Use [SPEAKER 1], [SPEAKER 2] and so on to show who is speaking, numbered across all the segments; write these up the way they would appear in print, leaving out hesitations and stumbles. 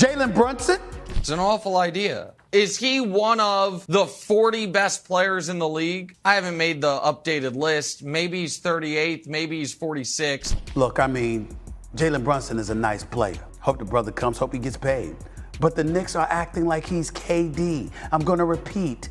[SPEAKER 1] Jalen Brunson?
[SPEAKER 2] It's an awful idea. Is he one of the 40 best players in the league? I haven't made the updated list. Maybe he's 38th, maybe he's 46th.
[SPEAKER 1] Look, I mean, Jalen Brunson is a nice player. Hope the brother comes, hope he gets paid. But the Knicks are acting like he's KD. I'm gonna repeat.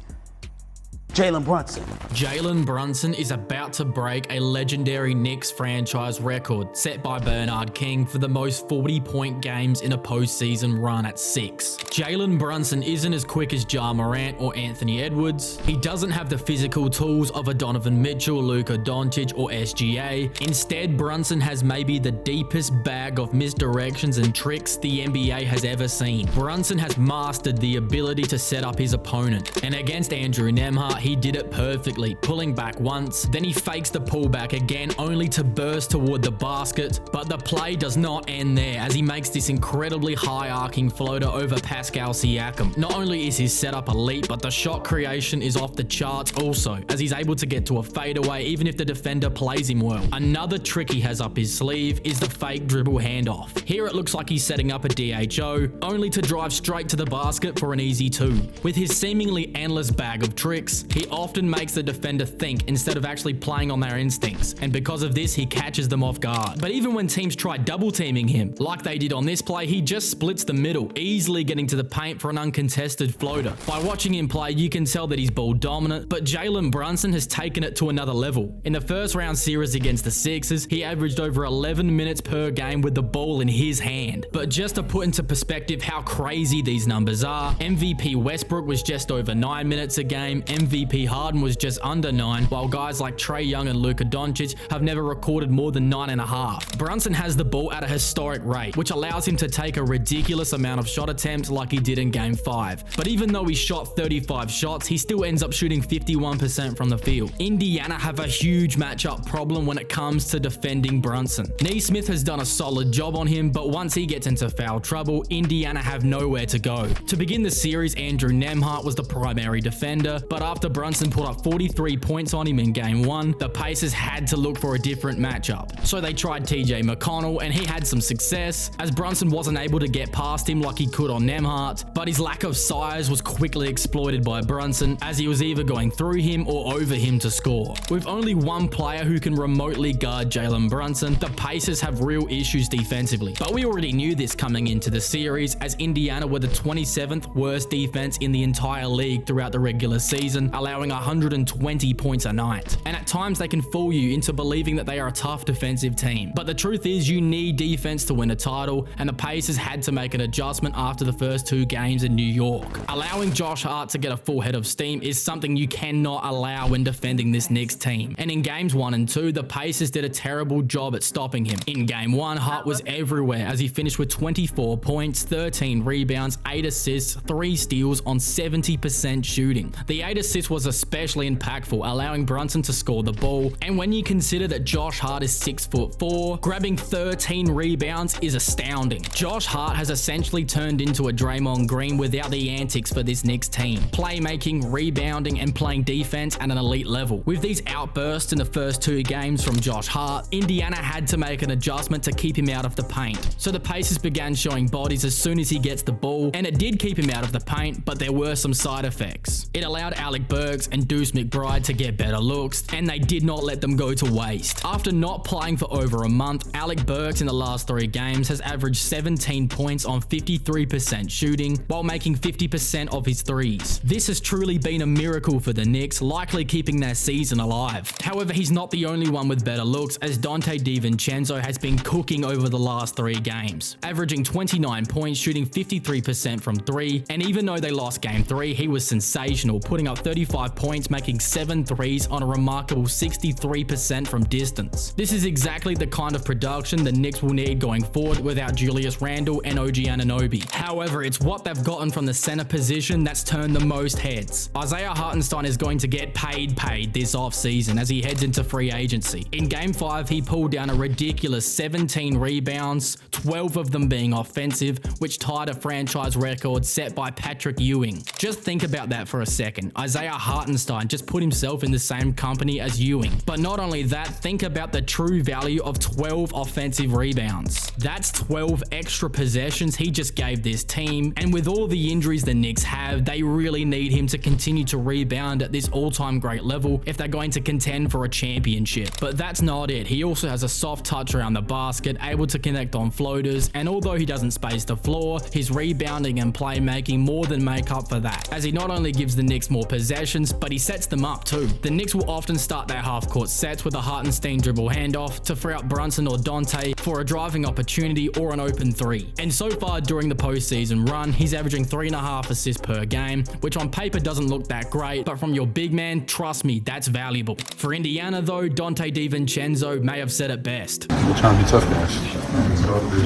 [SPEAKER 1] Jalen Brunson.
[SPEAKER 3] Jalen Brunson is about to break a legendary Knicks franchise record set by Bernard King for the most 40-point games in a postseason run at 6. Jalen Brunson isn't as quick as Ja Morant or Anthony Edwards. He doesn't have the physical tools of a Donovan Mitchell, Luka Doncic, or SGA. Instead, Brunson has maybe the deepest bag of misdirections and tricks the NBA has ever seen. Brunson has mastered the ability to set up his opponent, and against Andrew Nembhard, he did it perfectly, pulling back once, then he fakes the pullback again only to burst toward the basket, but the play does not end there as he makes this incredibly high arcing floater over Pascal Siakam. Not only is his setup elite, but the shot creation is off the charts also, as he's able to get to a fadeaway even if the defender plays him well. Another trick he has up his sleeve is the fake dribble handoff. Here it looks like he's setting up a DHO, only to drive straight to the basket for an easy 2. With his seemingly endless bag of tricks, he often makes the defender think instead of actually playing on their instincts, and because of this, he catches them off guard. But even when teams try double teaming him, like they did on this play, he just splits the middle, easily getting to the paint for an uncontested floater. By watching him play, you can tell that he's ball dominant, but Jalen Brunson has taken it to another level. In the first round series against the Sixers, he averaged over 11 minutes per game with the ball in his hand. But just to put into perspective how crazy these numbers are, MVP Westbrook was just over 9 minutes a game, MVP Harden was just under 9, while guys like Trae Young and Luka Doncic have never recorded more than 9.5. Brunson has the ball at a historic rate, which allows him to take a ridiculous amount of shot attempts like he did in Game 5. But even though he shot 35 shots, he still ends up shooting 51% from the field. Indiana have a huge matchup problem when it comes to defending Brunson. Nesmith has done a solid job on him, but once he gets into foul trouble, Indiana have nowhere to go. To begin the series, Andrew Nembhard was the primary defender, but after Brunson put up 43 points on him in Game 1, the Pacers had to look for a different matchup. So they tried TJ McConnell, and he had some success, as Brunson wasn't able to get past him like he could on Nembhard, but his lack of size was quickly exploited by Brunson, as he was either going through him or over him to score. With only one player who can remotely guard Jalen Brunson, the Pacers have real issues defensively. But we already knew this coming into the series, as Indiana were the 27th worst defense in the entire league throughout the regular season, allowing 120 points a night. And at times they can fool you into believing that they are a tough defensive team. But the truth is, you need defense to win a title, and the Pacers had to make an adjustment after the first 2 games in New York. Allowing Josh Hart to get a full head of steam is something you cannot allow when defending this Knicks team. And in games 1 and 2, the Pacers did a terrible job at stopping him. In Game 1, Hart was everywhere as he finished with 24 points, 13 rebounds, 8 assists, 3 steals on 70% shooting. The 8 assists was especially impactful, allowing Brunson to score the ball, and when you consider that Josh Hart is 6'4", grabbing 13 rebounds is astounding. Josh Hart has essentially turned into a Draymond Green without the antics for this Knicks team. Playmaking, rebounding, and playing defense at an elite level. With these outbursts in the first 2 games from Josh Hart, Indiana had to make an adjustment to keep him out of the paint. So the Pacers began showing bodies as soon as he gets the ball, and it did keep him out of the paint, but there were some side effects. It allowed Alec Burks and Deuce McBride to get better looks, and they did not let them go to waste. After not playing for over a month, Alec Burks in the last 3 games has averaged 17 points on 53% shooting, while making 50% of his threes. This has truly been a miracle for the Knicks, likely keeping their season alive. However, he's not the only one with better looks, as Dante DiVincenzo has been cooking over the last 3 games, averaging 29 points, shooting 53% from 3, and even though they lost Game 3, he was sensational, putting up 35 points, making 7 threes on a remarkable 63% from distance. This is exactly the kind of production the Knicks will need going forward without Julius Randle and OG Anunoby. However, it's what they've gotten from the center position that's turned the most heads. Isaiah Hartenstein is going to get paid this offseason as he heads into free agency. In Game 5, he pulled down a ridiculous 17 rebounds, 12 of them being offensive, which tied a franchise record set by Patrick Ewing. Just think about that for a second. Isaiah how Hartenstein just put himself in the same company as Ewing. But not only that, think about the true value of 12 offensive rebounds. That's 12 extra possessions he just gave this team, and with all the injuries the Knicks have, they really need him to continue to rebound at this all-time great level if they're going to contend for a championship. But that's not it. He also has a soft touch around the basket, able to connect on floaters, and although he doesn't space the floor, his rebounding and playmaking more than make up for that, as he not only gives the Knicks more possessions, but he sets them up too. The Knicks will often start their half-court sets with a Hartenstein dribble handoff to free up Brunson or Dante for a driving opportunity or an open three. And so far during the postseason run, he's averaging 3.5 assists per game, which on paper doesn't look that great, but from your big man, trust me, that's valuable. For Indiana though, Dante DiVincenzo may have said it best.
[SPEAKER 4] We're trying to be tough guys.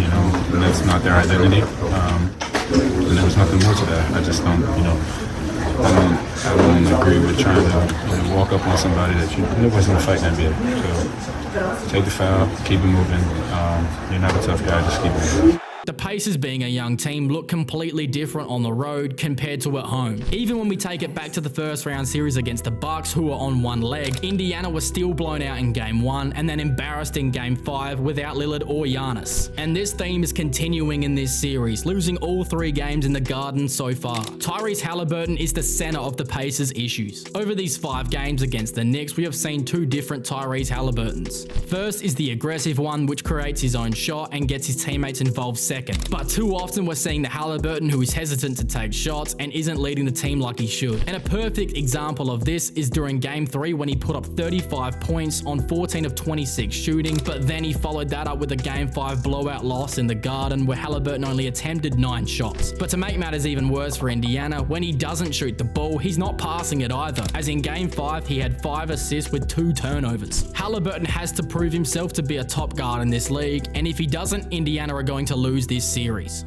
[SPEAKER 4] You know, that's not their identity. And there's nothing more to that. I just don't, you know, I don't agree with trying to walk up on somebody that nobody's gonna fight in the NBA. So take the foul, keep it moving. You're not a tough guy, just keep it moving.
[SPEAKER 3] The Pacers, being a young team, look completely different on the road compared to at home. Even when we take it back to the first round series against the Bucks, who were on one leg, Indiana was still blown out in Game 1 and then embarrassed in Game 5 without Lillard or Giannis. And this theme is continuing in this series, losing all 3 games in the Garden so far. Tyrese Halliburton is the center of the Pacers' issues. Over these 5 games against the Knicks, we have seen 2 different Tyrese Halliburtons. First is the aggressive one, which creates his own shot and gets his teammates involved second. But too often we're seeing the Halliburton who is hesitant to take shots and isn't leading the team like he should. And a perfect example of this is during Game 3 when he put up 35 points on 14 of 26 shooting, but then he followed that up with a Game 5 blowout loss in the Garden where Halliburton only attempted 9 shots. But to make matters even worse for Indiana, when he doesn't shoot the ball, he's not passing it either, as in Game 5 he had 5 assists with 2 turnovers. Halliburton has to prove himself to be a top guard in this league, and if he doesn't, Indiana are going to lose this series.